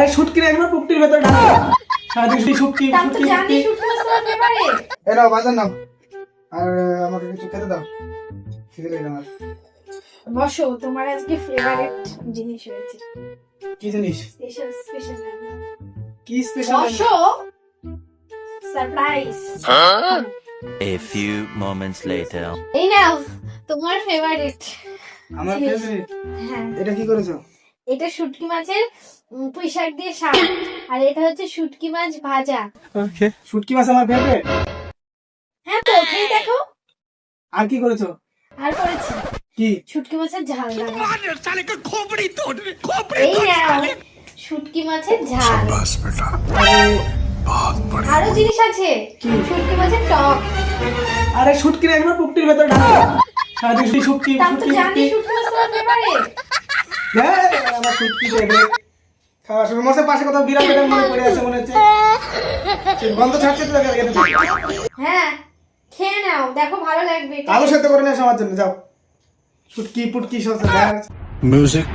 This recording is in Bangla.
আরে শুটকি একবার পুকটির ভেতর ঢাকা সারাদিন শুটকি আমি তো জানি শুটকি মাছ তোমার ফেভারিট। এ নাও বাজার নাও আর আমাকে কিছু খেতে দাও খিদে লেগে আমার বসো, তোমার আজকে ফেভারিট জিনিস হয়েছে। কি জিনিস স্পেশাল স্পেশাল কি স্পেশাল বসো, surprise. A few moments later. এই নাও তোমার ফেভারিট। আমার ফেভারিট হ্যাঁ, এটা কি করেছো এটা শুটকি মাছের পুঁই শাক দিয়ে শাক, আর এটা হচ্ছে শুটকি মাছ ভাজা। শুটকি মাছ আমার ফেভারিট হ্যাঁ তো খেয়ে দেখো। আর কি করেছো আর করেছি কি শুটকি মাছের ঝাল রান্না। এই নাও শুটকি মাছের ঝাল। আরো জিনিস আছে, শুটকি মাছের টক। আরে শুটকি একবার পুকটির ভেতর ঢাকা সারাদিন শুটকি আমি তো জানি শুটকি মাছ তোমার ফেভারিট। হ্যাঁ আমার শুটকি ফেভারিট খাওয়া শুরু মশে পাশে কোথাও বিড়াল বিড়াল মনে পড়ে আছে মনে হচ্ছে সে গন্ধ ছাড়ছে তো দেখে হ্যাঁ খেয়ে নাও, দেখো ভালো লাগবে। আলু সেদ্ধ করে নিয়ে আমার জন্য যাও শুটকি পুটকি সব Music